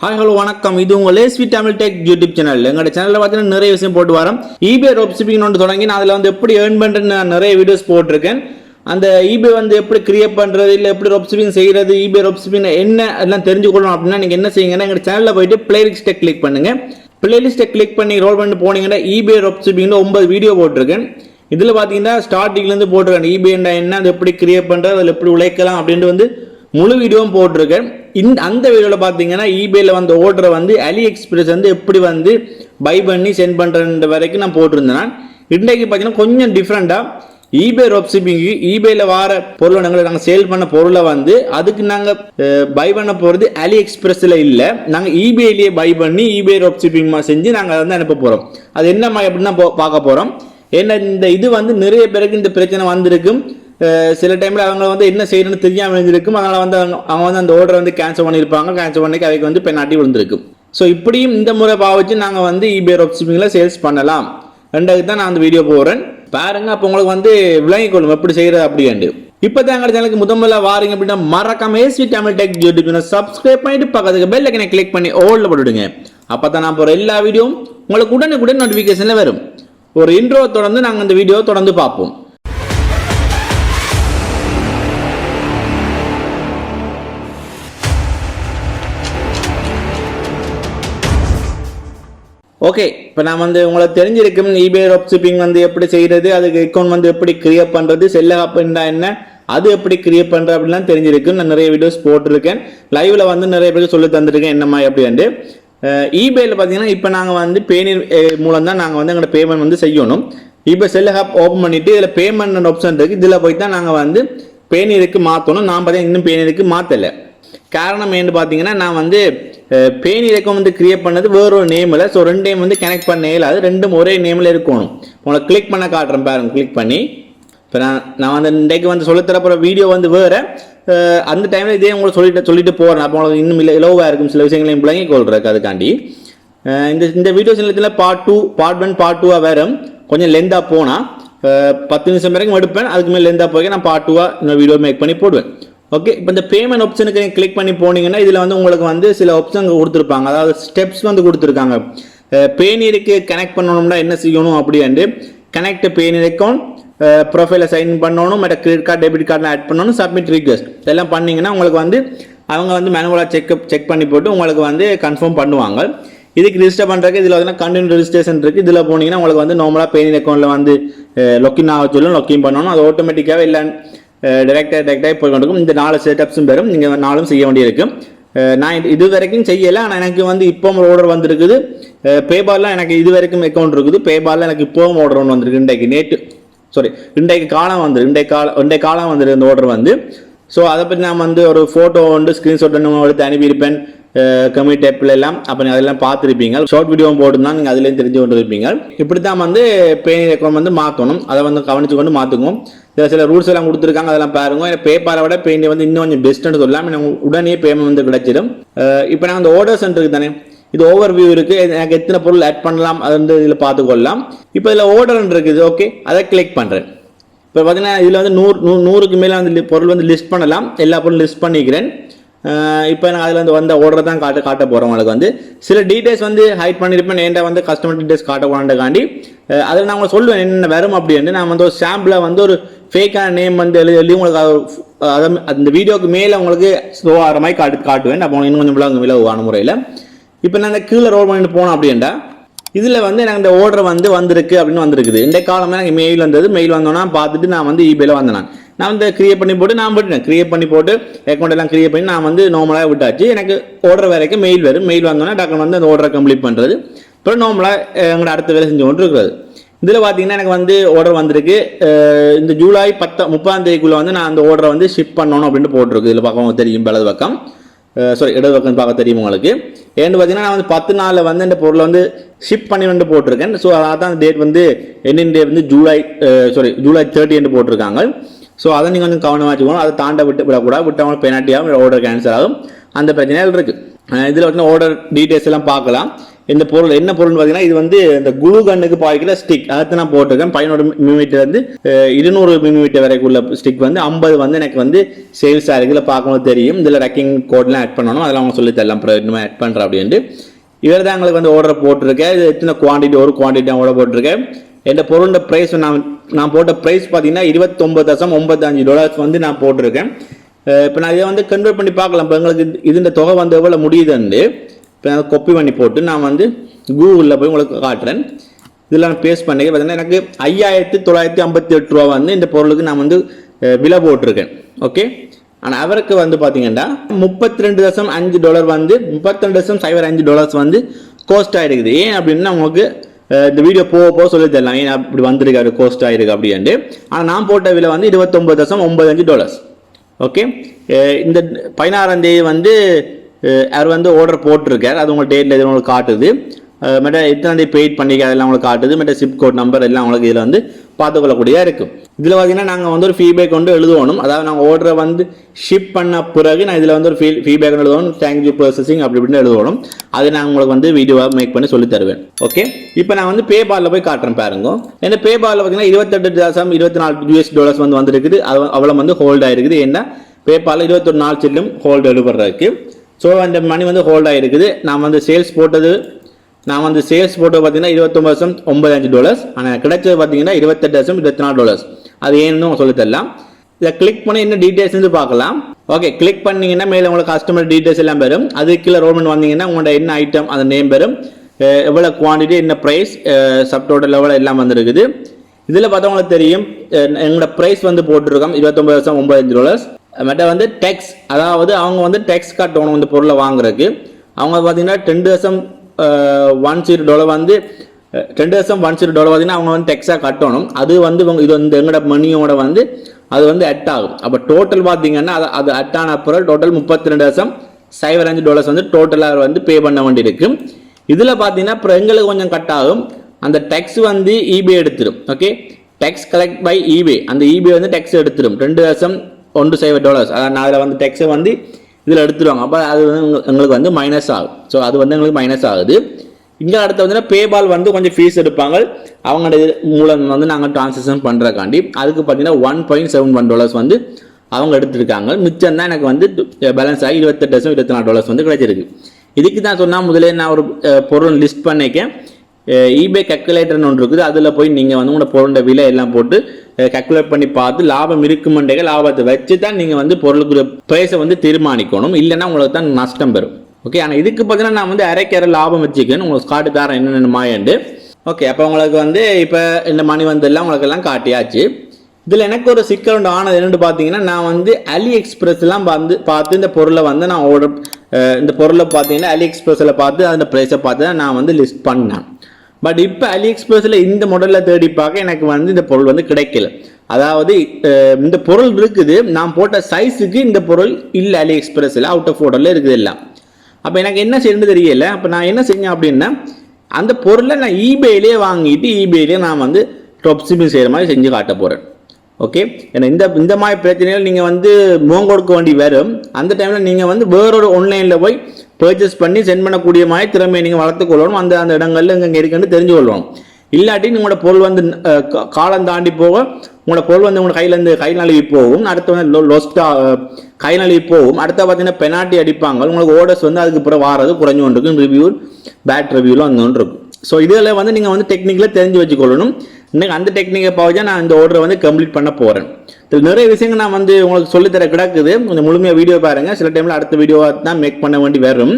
Hi hello வணக்கம். இது உங்கள் லேஸ்வி தமிழ் டெக் யூடியூப் சேனல். எங்களோட சேனலில் பார்த்தீங்கன்னா நிறைய விஷயம் போட்டு வரோம். eBay Dropshipping ஒன்று தொடங்கி நான் அதில் வந்து எப்படி ஏர்ன் பண்ணுறேன்னு நான் நிறைய வீடியோஸ் போட்டிருக்கேன். அந்த eBay வந்து எப்படி கிரியேட் பண்ணுறது, இல்லை எப்படி Dropshipping செய்கிறது, eBay Dropshipping என்ன எல்லாம் தெரிஞ்சுக்கொள்ளணும் அப்படின்னா நீங்கள் என்ன செய்யுங்கன்னா எங்கள் சேனலில் போயிட்டு பிளேலிஸ்ட்டை கிளிக் பண்ணுங்கள். பிளேலிஸ்ட்டை கிளிக் பண்ணி ரோல் பண்ணி போனீங்கன்னா eBay Dropshipping 9 வீடியோ போட்டிருக்கேன். இதில் பார்த்தீங்கன்னா ஸ்டார்டிங்லேருந்து போட்டிருக்கேன். eBay என்ன, அது எப்படி கிரியேட் பண்ணுறது, அதில் எப்படி உழைக்கலாம் அப்படின்ட்டு வந்து முழு வீடியோவும் போட்டிருக்கேன். அந்த வீடியோவில் பார்த்தீங்கன்னா eBayல வந்து ஓர்டரை வந்து அலி எக்ஸ்பிரஸ் வந்து எப்படி வந்து பை பண்ணி சென்ட் பண்ணுற வரைக்கும் நான் போட்டிருந்தேன். இன்றைக்கு பார்த்தீங்கன்னா கொஞ்சம் டிஃப்ரெண்ட்டாக eBay Dropshipping eBayல வர பொருளை நாங்கள் சேல் பண்ண பொருளை வந்து அதுக்கு நாங்கள் பை பண்ண போகிறது அலி எக்ஸ்பிரஸில் இல்லை, நாங்கள் eBayலேயே பை பண்ணி eBay Dropshipping செஞ்சு நாங்கள் அதை வந்து அனுப்ப போகிறோம். அது என்ன எப்படின்னா பார்க்க போகிறோம். ஏன்னா இது வந்து நிறைய பேருக்கு இந்த பிரச்சனை வந்திருக்கும். சில டைமில் அவங்க வந்து என்ன செய்யணும்னு தெரியாமல் இருக்கும். அதனால் வந்து அவங்க வந்து அந்த ஆர்டரை வந்து கேன்சல் பண்ணியிருப்பாங்க. கேன்சல் பண்ணி அவைக்கு வந்து பெனால்ட்டி விழுந்திருக்கும். ஸோ இப்படியும் இந்த முறை பாவச்சு நாங்கள் வந்து eBay Dropshippingல சேல்ஸ் பண்ணலாம். ரெண்டாவது தான் நான் அந்த வீடியோ போடுறேன் பாருங்க. அப்போ உங்களுக்கு வந்து விளங்கிக் கொள்ளும் எப்படி செய்யறது அப்படின்ட்டு. இப்போ தான் எங்கள் சேனலுக்கு முதல்ல வாரீங்க அப்படின்னா மறக்காம லேஸ்வி Tamil tech YouTube channel subscribe பண்ணிட்டு பக்கத்துக்கு பெல் ஐக்கனை கிளிக் பண்ணி ஓல்ல போட்டுடுங்க. அப்போ தான் நான் போகிற எல்லா வீடியோவும் உங்களுக்கு உடனுக்குடன் நோட்டிஃபிகேஷனில் வரும். ஒரு இன்ட்ரோ தொடர்ந்து நாங்கள் இந்த வீடியோ தொடர்ந்து பார்ப்போம். ஓகே, இப்போ நான் வந்து உங்களுக்கு தெரிஞ்சிருக்கும் eBay Dropshipping வந்து எப்படி செய்கிறது, அதுக்கு அக்கௌண்ட் வந்து எப்படி கிரியேட் பண்ணுறது, செல்ல அப்படின்னா என்ன, அது எப்படி கிரியேட் பண்ணுறது அப்படின்லாம் தெரிஞ்சிருக்கு. நான் நிறைய வீடியோஸ் போட்டிருக்கேன். லைவில் வந்து நிறைய பேருக்கு சொல்லி தந்துருக்கேன் என்ன மாதிரி அப்படின்ட்டு. eBayல பார்த்தீங்கன்னா இப்போ நாங்கள் வந்து பேனியர் மூலம் தான் நாங்கள் வந்து எங்களோட பேமெண்ட் வந்து செய்யணும். இப்போ செல்ல ஹாப் ஓப்பன் பண்ணிவிட்டு இதில் பேமெண்ட் ஆப்ஷன் இருக்குது. இதில் போய் தான் நாங்கள் வந்து பேனியருக்கு மாற்றணும். நான் பார்த்தீங்கன்னா இன்னும் பேனியருக்கு மாற்றலை. காரணம் ஏன்னு பார்த்தீங்கன்னா நான் வந்து பேனியர் அக்கௌண்ட் வந்து கிரியேட் பண்ணது வேற ஒரு நேமில். ஸோ ரெண்டு நேம் வந்து கனெக்ட் பண்ண இயலாது, ரெண்டும் ஒரே நேமில் இருக்கணும். உங்களை கிளிக் பண்ண காட்டுறேன் பாருங்க. கிளிக் பண்ணி இப்போ நான் வந்து இன்றைக்கு வந்து சொல்லித்தரப்போகிற வீடியோ வந்து வேறு. அந்த டைமில் இதே உங்களுக்கு சொல்லிட்டு போகிறேன். அப்போ உங்களுக்கு இன்னும் இலவாக இருக்கும் சில விஷயங்களையும் விளங்கி கொள்றதுக்கு. அதுக்காண்டி இந்த வீடியோ சிலத்தில் பார்ட் 2 பார்ட் 1 பார்ட் 2 வேறும் கொஞ்சம் லெந்தாக போனால் 10 நிமிஷம் வரைக்கும் எடுப்பேன். அதுக்கு மேலே லெந்தாக போய் நான் பார்ட் 2 இந்த வீடியோ மேக் பண்ணி போடுவேன். ஓகே, இப்போ இந்த பேமெண்ட் ஆப்ஷனுக்கு நீங்கள் கிளிக் பண்ணி போனீங்கன்னா இதில் வந்து உங்களுக்கு வந்து சில ஆப்ஷன் கொடுத்துருப்பாங்க. அதாவது ஸ்டெப்ஸ் வந்து கொடுத்துருக்காங்க. பேனியருக்கு கனெக்ட் பண்ணணும்னா என்ன செய்யணும் அப்படின்ட்டு கனெக்ட் பேனியர் அக்கௌண்ட், ப்ரொஃபைலை சைன் பண்ணணும், மற்ற கிரெடிட் கார்டு டெபிட் கார்டில் ஆட் பண்ணணும், சப்மிட் ரிக்வெஸ்ட் இதெல்லாம் பண்ணிங்கன்னா உங்களுக்கு வந்து அவங்க வந்து மேனுவலாக செக் பண்ணி போட்டு உங்களுக்கு வந்து கன்ஃபார்ம் பண்ணுவாங்க. இதுக்கு ரிஜிஸ்டர் பண்ணுறதுக்கு இதில் வந்து கண்டினியூ ரெஜிஸ்ட்ரேஷன் இருக்குது. இதில் போனீங்கன்னா உங்களுக்கு வந்து நார்மலாக பேனியர் அக்கௌண்ட்டில் வந்து லொக்கின் ஆக சொல்லணும். லொக்கின் பண்ணணும். அது ஆட்டோமேட்டிக்காகவே இல்லை டைரெக்டாக போய் கொண்டிருக்கும். இந்த 4 செட்டப்ஸும் பெறும். நீங்கள் 4 செய்ய வேண்டியிருக்கும். நான் இது வரைக்கும் செய்யலை. ஆனால் எனக்கு வந்து இப்போவும் ஆர்டர் வந்திருக்குது. பேபாலில் எனக்கு இது வரைக்கும் அக்கௌண்ட் இருக்குது. பேபாலில் எனக்கு இப்போவும் ஆர்டர் ஒன்று வந்திருக்கு. இன்றைக்கு காலம் வந்துருக்கு இந்த ஆர்டர் வந்து. ஸோ அதை பற்றி நான் வந்து ஒரு ஃபோட்டோ வந்து ஸ்க்ரீன்ஷாட் எடுத்து அனுப்பியிருப்பேன் கம்யூனிட்டி ஆப்பில் எல்லாம். அப்போ நீங்கள் அதெல்லாம் பார்த்துருப்பீங்க. ஷார்ட் வீடியோ போட்டுருந்தா நீங்கள் அதுலேயும் தெரிஞ்சு கொண்டு இருப்பீங்க. இப்படி தான் வந்து பேனியர் அக்கௌண்ட் வந்து மாற்றணும். அதை வந்து கவனித்து கொண்டு மாற்றுவோம். சில ரூல்ஸ் எல்லாம் கொடுத்துருக்காங்க, அதெல்லாம் பாருங்க. பேபாரை விட பேனியர் வந்து இன்னும் கொஞ்சம் பெஸ்ட்னு சொல்லலாம். உடனே பேமெண்ட் வந்து கிடைச்சிடும். இப்போ நாங்கள் அந்த ஆர்டர் சென்டருக்கு தானே இது ஓவர் வியூ இருக்குது. எனக்கு எத்தனை பொருள் ஆட் பண்ணலாம் அது வந்து இதில் பார்த்துக்கொள்ளலாம். இப்போ இதில் ஆர்டர் இருக்குது. ஓகே, அதை கிளிக் பண்ணுறேன். இப்போ பார்த்தீங்கன்னா இதில் வந்து 100க்கு மேலே வந்து பொருள் வந்து லிஸ்ட் பண்ணலாம். எல்லா பொருளும் லிஸ்ட் பண்ணிக்கிறேன். இப்போ நான் அதில் வந்து வந்த ஆர்டர் தான் காட்ட போகிறோம். உங்களுக்கு வந்து சில டீட்டெயில்ஸ் வந்து ஹைட் பண்ணியிருப்பேன். ஏன்டா வந்து கஸ்டமர் டீட்டெயில்ஸ் காட்டக்கூடாதுக்காண்டி அதில் நான் உங்களுக்கு சொல்லுவேன் என்னென்ன வரும் அப்படின்னு. நான் வந்து ஒரு சாம்பிளாக வந்து ஒரு ஃபேக்கான நேம் வந்து எழுதி உங்களுக்கு அந்த வீடியோக்கு மேலே உங்களுக்கு ஸ்லோ ஆகிற மாதிரி காட்டுவேன். அப்போ இன்னும் கொஞ்சம் விலகுவான முறையில். இப்போ நான் அந்த கீழே ரோல் பண்ணிட்டு போனோம் அப்படின்டா இதில் வந்து எனக்கு இந்த ஆர்டர் வந்து வந்திருக்கு அப்படின்னு வந்திருக்குது. இந்த காலமே எனக்கு மெயில் வந்தது. மெயில் வந்தோன்னா பார்த்துட்டு நான் வந்து eBayல வந்தேன். நான் வந்து கிரியேட் பண்ணி போட்டு நான் விட்டுட்டேன். கிரியேட் பண்ணி போட்டு அக்கௌண்ட் எல்லாம் கிரியேட் பண்ணி நான் வந்து நார்மலாக விட்டாச்சு. எனக்கு ஆர்டர் வரைக்கும் மெயில் வரும். மெயில் வந்தோன்னா டக்குனு வந்து அந்த ஆர்டரை கம்ப்ளீட் பண்ணுறது. அப்புறம் நார்மலாக எங்களோட அடுத்த வேலை செஞ்சு கொண்டு இருக்கிறது. இதில் பார்த்தீங்கன்னா எனக்கு வந்து ஆர்டர் வந்திருக்கு. இந்த ஜூலை 30 வந்து நான் அந்த ஆர்டரை வந்து ஷிப் பண்ணணும் அப்படின்ட்டு போட்டிருக்கு. இதில் பார்க்க தெரியும் வலது பக்கம், இடது பக்கம் பார்க்க தெரியும் உங்களுக்கு. ஏன்னு பார்த்தீங்கன்னா நான் வந்து 10 நாளில் வந்து இந்த பொருளை வந்து ஷிப் பண்ணி வந்து போட்டிருக்கேன். ஸோ அதான் டேட் வந்து என்னென்ன டேட் வந்து ஜூலை 30 என்று போட்டிருக்காங்க. ஸோ அதை நீங்கள் கொஞ்சம் கவனமாக வச்சுக்கணும். அதை தாண்ட விடக்கூடாது. விட்டவங்க பெனால்ட்டியாகவும் ஆர்டர் கேன்சல் ஆகும். அந்த பிரச்சனைகள் இருக்குது. இதில் வந்து ஆர்டர் டீட்டெயில்ஸ் எல்லாம் பார்க்கலாம். இந்த பொருள் என்ன பொருள் பார்த்தீங்கன்னா இது வந்து இந்த குளூ கண்ணுக்கு பாய்க்கிற ஸ்டிக் அதை நான் போட்டிருக்கேன். 11 மில்லிமீட்டர் வந்து 200 மில்லிமீட்டர் வரைக்கும் உள்ள ஸ்டிக் வந்து 50 வந்து எனக்கு வந்து சேல்ஸ் ஆகிருக்குல பார்க்கணும் தெரியும். இதில் ரெக்கிங் கோட்லாம் ஆட் பண்ணணும், அதெல்லாம் அவங்க சொல்லி தரலாம் இன்னும் ஆட் பண்ணுறேன் அப்படின்ட்டு. இவர் தான் எங்களுக்கு வந்து ஆர்டர் போட்டிருக்கேன். இது எத்தனை குவான்டிட்டி ஒரு குவான்டிட்டி ஆர்டர் போட்டிருக்கேன். என் பொருளோட ப்ரைஸ் நான் போட்ட ப்ரைஸ் பார்த்தீங்கன்னா $29.95 வந்து நான் போட்டிருக்கேன். இப்போ நான் இதை வந்து கன்வெர்ட் பண்ணி பார்க்கலாம். இப்போ எங்களுக்கு இதுன்ற தொகை வந்து எவ்வளோ முடியுதுன்னு இப்போ நான் கொப்பி பண்ணி போட்டு நான் வந்து கூகுளில் போய் உங்களுக்கு காட்டுறேன். இதில் நான் பேஸ்ட் பண்ணி பார்த்தீங்கன்னா எனக்கு $5,958 வந்து இந்த பொருளுக்கு நான் வந்து விலை போட்டிருக்கேன். ஓகே, ஆனால் அவருக்கு வந்து பார்த்தீங்கன்னா $32.5 வந்து $32.05 வந்து கோஸ்ட் ஆகிருக்குது. ஏன் அப்படின்னா உங்களுக்கு இந்த வீடியோ போக சொல்லி தரலாம் ஏன் அப்படி வந்திருக்காரு கோஸ்ட் ஆகிருக்கு அப்படின்ட்டு. ஆனால் நான் போட்ட விலை வந்து $29.95. ஓகே, இந்த 16ஆம் தேதி வந்து அவர் வந்து ஆர்டர் போட்டிருக்கார். அது உங்கள் டேட்டில் எது உங்களுக்கு காட்டுது. மற்ற எத்தனை தேதி பெய்ட் பண்ணிக்க அதெல்லாம் உங்களுக்கு காட்டுது. மற்ற சிப் கோட் நம்பர் எல்லாம் உங்களுக்கு இதில் வந்து பார்த்துக்கொள்ளக்கூடியதாக இருக்கும். இதில் பார்த்தீங்கன்னா நாங்கள் வந்து ஒரு ஃபீட்பேக் கொண்டு எழுதுவோம். அதாவது நாங்கள் ஆர்டரை வந்து ஷிப் பண்ண பிறகு நான் இதில் வந்து ஒரு ஃபீட்பேக் எழுதணும், தேங்க்யூ ப்ராசஸிங் அப்படி இப்படின்னு எழுதணும். அதை நான் உங்களுக்கு வந்து வீடியோவாக மேக் பண்ணி சொல்லி தருவேன். ஓகே, இப்போ நான் வந்து பேபாலில் போய் காட்டுறேன் பாருங்க. ஏன்னா பேபாலில் பார்த்தீங்கன்னா $28.24 வந்து வந்துருக்குது. அவ்வளோ வந்து ஹோல்ட் ஆகிருக்குது. ஏன்னா பேபாலில் 21 நாள் செல்லும் ஹோல்டு எழுபடுறதுக்கு. ஸோ அந்த மணி வந்து ஹோல்ட் ஆகிருக்குது. நான் வந்து சேல்ஸ் போட்டது பார்த்தீங்கன்னா $29.95. ஆனால் கிடைச்சது பார்த்தீங்கன்னா $28.24. அது ஏன்னு சொல்லி தரலாம். இதை கிளிக் பண்ணி என்ன டீட்டெயில்ஸ் வந்து பார்க்கலாம். ஓகே, கிளிக் பண்ணீங்கன்னா மேலே உங்களுக்கு கஸ்டமர் டீட்டெயில்ஸ் எல்லாம் வரும். அது கீழே ரோல்மெண்ட் வந்தீங்கன்னா உங்களோட என்ன ஐட்டம் அந்த நேம் வரும், எவ்வளோ குவான்டிட்டி, என்ன ப்ரைஸ், சப் டோட்டல் எவ்வளோ எல்லாம் வந்துருக்குது. இதில் பார்த்தா உங்களுக்கு தெரியும் எங்களோட ப்ரைஸ் வந்து போட்டிருக்கோம் $29.95. மற்ற வந்து டேக்ஸ், அதாவது அவங்க வந்து டேக்ஸ் கட்டணும் இந்த பொருளை வாங்குறதுக்கு. அவங்க பார்த்தீங்கன்னா $10.10 வந்து $10.10 பார்த்தீங்கன்னா அவங்க வந்து டேக்ஸாக கட்டணும். அது வந்து இது வந்து எங்களோட மணியோட வந்து அது வந்து அட் ஆகும். அப்போ டோட்டல் பார்த்தீங்கன்னா அது அட் ஆன அப்புறம் டோட்டல் $32.05 வந்து டோட்டலாக வந்து பே பண்ண வேண்டி இருக்கு. இதில் பார்த்தீங்கன்னா அப்புறம் எங்களுக்கு கொஞ்சம் கட் ஆகும். அந்த டேக்ஸ் வந்து eBay எடுத்துடும். Okay, tax collect by eBay, அந்த eBay வந்து டேக்ஸ் எடுத்துடும் $2.10. அதான் அதில் வந்து டேக்ஸை வந்து இதில் எடுத்துருவாங்க. அப்போ அது வந்து எங்களுக்கு வந்து மைனஸ் ஆகும். ஸோ அது வந்து எங்களுக்கு மைனஸ் ஆகுது. இங்கே அடுத்த வந்து பேபால் வந்து கொஞ்சம் ஃபீஸ் எடுப்பாங்க. அவங்களோட மூலம் வந்து நாங்கள் டிரான்சாக்ஷன் பண்ணுறக்காண்டி அதுக்கு பார்த்தீங்கன்னா $1.71 வந்து அவங்க எடுத்துருக்காங்க. மிச்சம் தான் எனக்கு வந்து பேலன்ஸ் ஆகி $28.24 வந்து கிடைச்சிருக்கு. இதுக்கு தான் சொன்னால் முதலே நான் ஒரு பொருள் லிஸ்ட் பண்ணிக்கேன். eBay கேல்குலேட்டர்னு ஒன்று இருக்குது. அதில் போய் நீங்கள் வந்து உங்களோட பொருளோட விலை எல்லாம் போட்டு கேல்குலேட் பண்ணி பார்த்து லாபம் இருக்குமெண்டே லாபத்தை வச்சு தான் நீங்கள் வந்து பொருளுக்கு ப்ரைஸை வந்து தீர்மானிக்கணும். இல்லைன்னா உங்களுக்கு தான் நஷ்டம் பெறும். ஓகே, ஆனால் இதுக்கு பார்த்தீங்கன்னா நான் வந்து அரைக்கிற லாபம் வச்சுக்கேன். உங்களுக்கு காட்டு தரேன் என்னென்ன மாயண்டு. ஓகே, அப்போ உங்களுக்கு வந்து இப்போ இந்த மணி வந்து எல்லாம் உங்களுக்கு எல்லாம் காட்டியாச்சு. இதில் எனக்கு ஒரு சிக்கல் ஒன்று ஆனது என்னென்னு பார்த்தீங்கன்னா நான் வந்து அலி எக்ஸ்பிரஸ்லாம் பார்த்து இந்த பொருளை வந்து நான் இந்த பொருளை பார்த்தீங்கன்னா அலி எக்ஸ்பிரஸில் பார்த்து அந்த ப்ரைஸை பார்த்து தான் நான் வந்து லிஸ்ட் பண்ணேன். பட் இப்போ அலி எக்ஸ்பிரஸில் இந்த மாடலில் தேடி பார்க்க எனக்கு வந்து இந்த பொருள் வந்து கிடைக்கல. அதாவது இந்த பொருள் இருக்குது, நான் போட்ட சைஸுக்கு இந்த பொருள் இல்லை அலி எக்ஸ்பிரஸில், அவுட் ஆஃப் ஆர்டரில் இருக்குது எல்லாம். அப்போ எனக்கு என்ன செய்யணும்னு தெரியல. அப்போ நான் என்ன செஞ்சேன் அப்படின்னா அந்த பொருளை நான் eBayலேயே வாங்கிட்டு eBayலேயே நான் வந்து ட்ராப்ஷிப்பிங் செய்கிற மாதிரி செஞ்சு காட்ட போகிறேன். ஓகே, ஏன்னா இந்த மாதிரி பிரச்சனைகள் நீங்கள் வந்து முகம் கொடுக்க வேண்டி வரும். அந்த டைமில் நீங்கள் வந்து வேறொரு ஆன்லைனில் போய் பர்ச்சேஸ் பண்ணி சென்ட் பண்ணக்கூடிய மாதிரி திறமையை நீங்கள் வளர்த்து கொள்ளணும். அந்த இடங்கள்ல இங்கே இருக்குன்னு தெரிஞ்சு கொள்ளணும். இல்லாட்டி உங்களோட பொருள் வந்து காலம் தாண்டி போக உங்களோட பொருள் வந்து உங்களோட கையிலேருந்து கை நழுவி போகும். அடுத்த வந்து லொஸ்ட்டாக கை நழுவி போகும். அடுத்த பார்த்தீங்கன்னா பெனால்ட்டி அடிப்பாங்க. உங்களுக்கு ஓர்டர்ஸ் வந்து அதுக்கு அப்புறம் வாரது குறைஞ்சு கொண்டு இருக்கும். ரிவ்யூ பேட் ரிவ்யூலாம் வந்து ஒன்று இருக்கும். ஸோ இதில் வந்து நீங்கள் வந்து டெக்னிக்கில் தெரிஞ்சு வச்சுக்கொள்ளணும். இன்னைக்கு அந்த டெக்னிக்கை பார்த்து நான் இந்த ஆர்டரை வந்து கம்ப்ளீட் பண்ண போகிறேன். இதில் நிறைய விஷயங்கள் நான் வந்து உங்களுக்கு சொல்லித்தர கிடக்குது. கொஞ்சம் முழுமையாக வீடியோ பாருங்கள். சில டைமில் அடுத்த வீடியோவாக தான் மேக் பண்ண வேண்டி வரும்.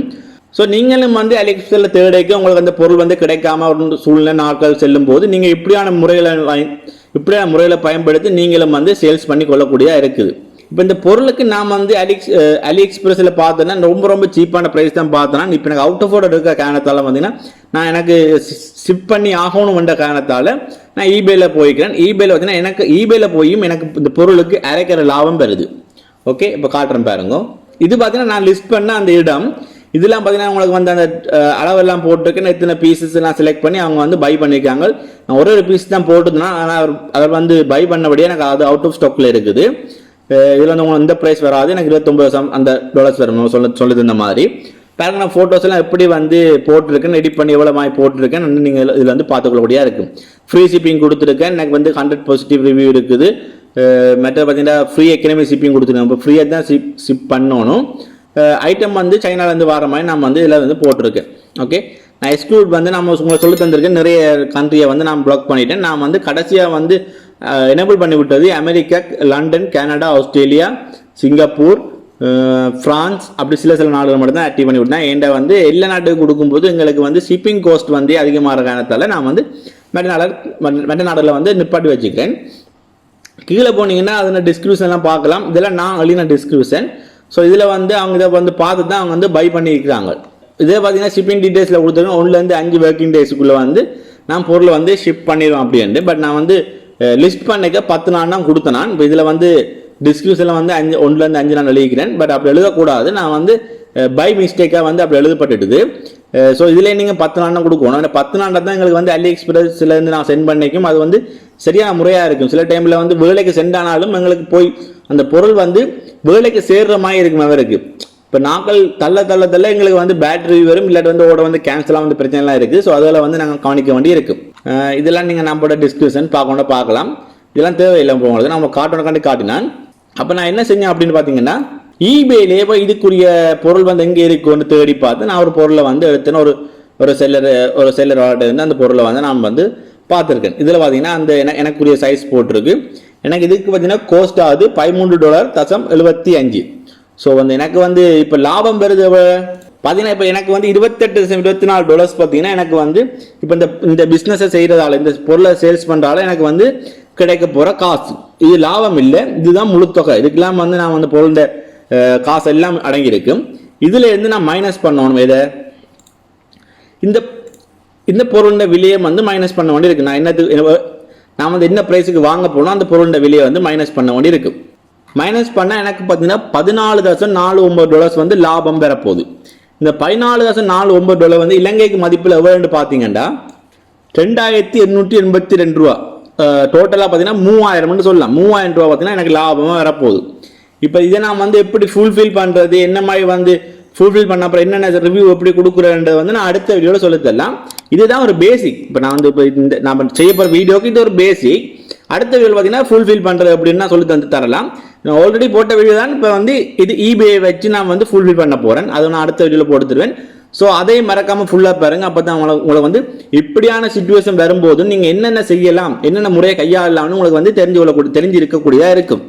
ஸோ நீங்களும் வந்து அலிஎக்ஸ்பிரஸில் தேடைக்க உங்களுக்கு அந்த பொருள் வந்து கிடைக்காம ஒரு சூழ்நிலை நாட்கள் செல்லும் போது நீங்கள் இப்படியான முறையில் பயன்படுத்தி நீங்களும் வந்து சேல்ஸ் பண்ணி கொள்ளக்கூடியதாக இருக்குது. இப்போ இந்த பொருளுக்கு நான் வந்து அலி எக்ஸ்பிரஸில் பார்த்தேன்னா ரொம்ப சீப்பான ப்ரைஸ் தான் பார்த்தேன்னா இப்போ எனக்கு அவுட் ஆஃப் ஆர்டர் இருக்கிற காரணத்தால் பார்த்தீங்கன்னா நான் எனக்கு ஷிப் பண்ணி ஆகணும்ன்ற காரணத்தால் நான் eBayல போய்க்கிறேன். eBayல பார்த்தீங்கன்னா எனக்கு eBayல போயும் எனக்கு இந்த பொருளுக்கு அரைக்கிற லாபம் பெறுது. ஓகே, இப்போ காட்டுறேன் பாருங்க. இது பார்த்தீங்கன்னா நான் லிஸ்ட் பண்ண அந்த இடம். இதெல்லாம் பார்த்தீங்கன்னா உங்களுக்கு வந்து அந்த அளவெல்லாம் போட்டுருக்கேன். இத்தனை பீசஸ் எல்லாம் செலக்ட் பண்ணி அவங்க வந்து பை பண்ணியிருக்காங்க. நான் ஒரு பீஸ் தான் போட்டுருந்தேன். ஆனால் அவர் வந்து பை பண்ணபடியே எனக்கு அது அவுட் ஆஃப் ஸ்டாக்ல இருக்குது. இதில் வந்து உங்களுக்கு இந்த ப்ரைஸ் வராது, எனக்கு $29 அந்த டாலர்ஸ் வரும் சொல்லுது இந்த மாதிரி. பாருங்க நான் ஃபோட்டோஸ் எல்லாம் எப்படி வந்து போட்டிருக்கேன், எடிட் பண்ணி எவ்வளோ மாதிரி போட்டிருக்கேன் நீங்கள் இதில் வந்து பார்த்துக்கொள்ளக்கூடியா இருக்கும். ஃப்ரீ ஷிப்பிங் கொடுத்துருக்கேன், எனக்கு வந்து 100 பாசிட்டிவ் ரிவ்யூ இருக்குது. மற்ற பார்த்தீங்கன்னா ஃப்ரீ எக்கனாமி ஷிப்பிங் கொடுத்துருக்கேன். இப்போ ஃப்ரீயாக தான் ஷிப் பண்ணணும். ஐட்டம் வந்து சைனாலேருந்து வர மாதிரி நம்ம வந்து இதில் வந்து போட்டிருக்கேன். ஓகே, நான் எக்ஸ்க்ளூட் வந்து நம்ம உங்களுக்கு சொல்லி தந்திருக்கேன். நிறைய கண்ட்ரியை வந்து நான் பிளாக் பண்ணிட்டேன். நான் வந்து கடைசியாக வந்து எனேபிள் பண்ணி விட்டது America, London, Canada, Australia, Singapore, France, அப்படி சில நாடுகள் மட்டும் தான் ஆக்டிவ் பண்ணி விட்டேன். ஏன்டா வந்து எல்லா நாட்டுக்கு கொடுக்கும்போது எங்களுக்கு வந்து ஷிப்பிங் காஸ்ட் வந்து அதிகமாக காரணத்தால் நான் வந்து மற்ற நாடுகளில் வந்து நிப்பாட்டி வச்சுக்கிறேன். கீழே போனீங்கன்னா அதில் டிஸ்கிரிப்ஷன்லாம் பார்க்கலாம். இதெல்லாம் நான் அழின டிஸ்கிரிப்ஷன். ஸோ இதில் வந்து அவங்க இதை வந்து பார்த்து தான் அவங்க வந்து பை பண்ணியிருக்கிறாங்க. இதே பார்த்தீங்கன்னா ஷிப்பிங் டீட்டெயில்ஸில் கொடுத்துருக்கோம். 1 to 5 ஒர்க்கிங் டேஸுக்குள்ளே வந்து நான் பொருளை வந்து ஷிப் பண்ணிடுவேன் அப்படின்ட்டு. பட் நான் வந்து லிஸ்ட் பண்ணிக்க 10 நாள் தான் கொடுத்தேன். நான் இப்போ இதில் வந்து டிஸ்கிரிப்ஷனில் வந்து 1 to 5 நான் எழுதிக்கிறேன். பட் அப்படி எழுதக்கூடாது. நான் வந்து பை மிஸ்டேக்காக வந்து அப்படி எழுதப்பட்டுட்டுது. ஸோ இதில் நீங்கள் 10 நாள் தான் கொடுக்கணும். அந்த 10 நாள் தான் எங்களுக்கு வந்து அலி எக்ஸ்பிரஸ்லேருந்து நான் சென்ட் பண்ணிக்கும். அது வந்து சரியான முறையாக இருக்கும். சில டைமில் வந்து வேலைக்கு சென்ட் ஆனாலும் எங்களுக்கு போய் அந்த பொருள் வந்து வேலைக்கு சேர்ற மாதிரி இருக்கும். அவருக்கு இப்போ நாட்கள் தள்ள எங்களுக்கு வந்து பேட்டரி வரும், இல்லாட்டி வந்து ஓட வந்து கேன்சலாக வந்து பிரச்சனைலாம் இருக்குது. ஸோ அதில் வந்து நாங்கள் கவனிக்க வேண்டி இருக்கும். இதெல்லாம் நீங்கள் நம்மளோட டிஸ்கிரிப்ஷன் பார்க்கலாம். இதெல்லாம் தேவையில்லை உங்களுக்கு நம்ம காட்டினான். அப்போ நான் என்ன செஞ்சேன் அப்படின்னு பார்த்தீங்கன்னா, ஈபேலேயே போய் இதுக்குரிய பொருள் வந்து எங்கே இருக்குன்னு தேடி பார்த்து நான் ஒரு பொருளை வந்து எடுத்தேன்னு ஒரு செல்லர் இருந்து அந்த பொருளை வந்து நான் வந்து பார்த்துருக்கேன். இதில் பார்த்தீங்கன்னா அந்த எனக்குரிய சைஸ் போட்டிருக்கு. எனக்கு இதுக்கு பார்த்தீங்கன்னா கோஸ்ட் ஆகுது $13.75. ஸோ வந்து எனக்கு வந்து இப்போ லாபம் பெறுது பார்த்தீங்கன்னா, இப்போ எனக்கு வந்து $28.24 பார்த்தீங்கன்னா எனக்கு வந்து இப்போ இந்த பிஸ்னஸை செய்கிறதால, இந்த பொருளை சேல்ஸ் பண்ணுறதால எனக்கு வந்து கிடைக்க போகிற காசு. இது லாபம் இல்லை, இதுதான் முழு தொகை. இதுக்கெல்லாம் வந்து நான் வந்து பொருள் காசு எல்லாம் அடங்கியிருக்கும். இதில் இருந்து நான் மைனஸ் பண்ணணும். இதை இந்த பொருளோட விலையை வந்து மைனஸ் பண்ண வேண்டி இருக்கு. நான் வந்து என்ன ப்ரைஸுக்கு வாங்க போனோம் அந்த பொருளோட விலையை வந்து மைனஸ் பண்ண வேண்டி இருக்கு. மைனஸ் பண்ணால் எனக்கு பார்த்தீங்கன்னா $14.49 வந்து லாபம் பெறப்போகுது. இந்த $14.49 வந்து இலங்கைக்கு மதிப்பில் எவ்வளோன்னு பார்த்தீங்கன்னா $2,882. டோட்டலாக பார்த்தீங்கன்னா 3000 சொல்லலாம். 3000 ரூபா பார்த்தீங்கன்னா எனக்கு லாபமாக வரப்போகுது. இப்போ இதை நான் வந்து எப்படி ஃபுல்ஃபில் பண்ணுறது, என்ன மாதிரி வந்து ஃபுல்ஃபில் பண்ண அப்புறம் என்னென்ன ரிவ்யூ எப்படி கொடுக்குறேன்றது வந்து நான் அடுத்த வீடியோவில் சொல்லி தரலாம். இதுதான் ஒரு பேசிக். இப்போ நான் வந்து இப்போ இந்த நான் செய்ய போகிற வீடியோக்கு இது ஒரு பேசிக். அடுத்த வீடியோ பார்த்தீங்கன்னா ஃபுல்ஃபில் பண்ணுறது அப்படின்னு நான் சொல்லி தரலாம். நான் ஆல்ரெடி போட்ட வீடியோ தான். இப்போ வந்து இது eBay வச்சு நான் வந்து ஃபுல்ஃபில் பண்ண போகிறேன். அதை நான் அடுத்த வீடியோவில் போட்டு தருவேன். ஸோ அதை மறக்காமல் ஃபுல்லாக பாருங்கள். அப்போ தான் உங்களை வந்து இப்படியான சிச்சுவேஷன் வரும்போது நீங்கள் என்னென்ன செய்யலாம், என்னென்ன முறையை கையாளலாம்னு உங்களுக்கு வந்து தெரிஞ்சிருக்கக்கூடியதாக இருக்கும்.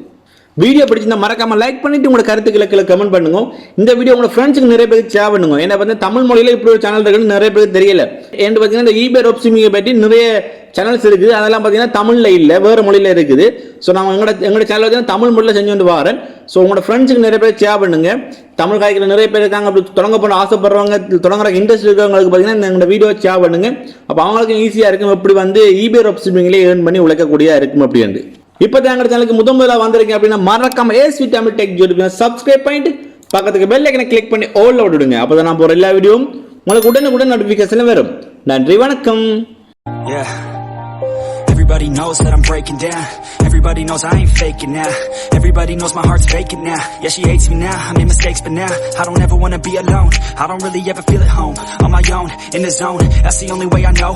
வீடியோ பிடிச்சிருந்தா மறக்காம லைக் பண்ணிட்டு உங்களோட கருத்துக்களை கமெண்ட் பண்ணுங்க. இந்த வீடியோ உங்களோட ஃப்ரெண்ட்ஸுக்கு நிறைய பேருக்கு ஷேர் பண்ணுங்க. ஏன்னா வந்து தமிழ் மொழியில இப்படி ஒரு சேனல் இருக்குன்னு நிறைய பேருக்கு தெரியல. ஏன்னு பார்த்தீங்கன்னா இந்த eBay Dropshipping பற்றி நிறைய சேனல்ஸ் இருக்குது. அதெல்லாம் பார்த்தீங்கன்னா தமிழ்ல இல்லை, வேறு மொழியில இருக்குது. ஸோ நான் எங்களோட சேனல் பார்த்தீங்கன்னா தமிழ் மொழியில் செஞ்சு வந்து வரேன். ஸோ உங்களோட ஃப்ரெண்ட்ஸுக்கு நிறைய பேர் ஷேர் பண்ணுங்க. தமிழ் காய்க்கிற நிறைய பேர் இருக்காங்க, அப்படி தொடங்க போன ஆசைப்படுறவங்க, தொடங்குற இன்ட்ரெஸ்ட் இருக்கிறவங்களுக்கு பார்த்தீங்கன்னா இந்த வீடியோ ஷேர் பண்ணுங்க. அப்போ அவங்களுக்கு ஈஸியாக இருக்கும் எப்படி வந்து eBay Dropshippingலே ஏர்ன் பண்ணி உழைக்கக்கூடியதாக இருக்கும் அப்படின்னு. இப்போ தான் எங்க சேனலுக்கு முதல்ல வந்திருக்கீங்க அப்படின்னா மறக்காம ஏஸ்வி தமிழ் டெக் ஜோடி சப்ஸ்கிரைப் பண்ணிட்டு பக்கத்துக்கு பெல் ஐக்கனை கிளிக் பண்ணி ஆல் விடுங்க. அப்பதான் நான் போற எல்லா வீடியோவும் உங்களுக்கு உடனுக்குடன் நோட்டிபிகேஷன் வரும். நன்றி, வணக்கம். Everybody knows that I'm breaking down. Everybody knows I ain't faking now. Everybody knows my heart's faking now. Yeah, she hates me now, I made mistakes but now I don't ever wanna be alone. I don't really ever feel at home. On my own, in the zone, that's the only way I know.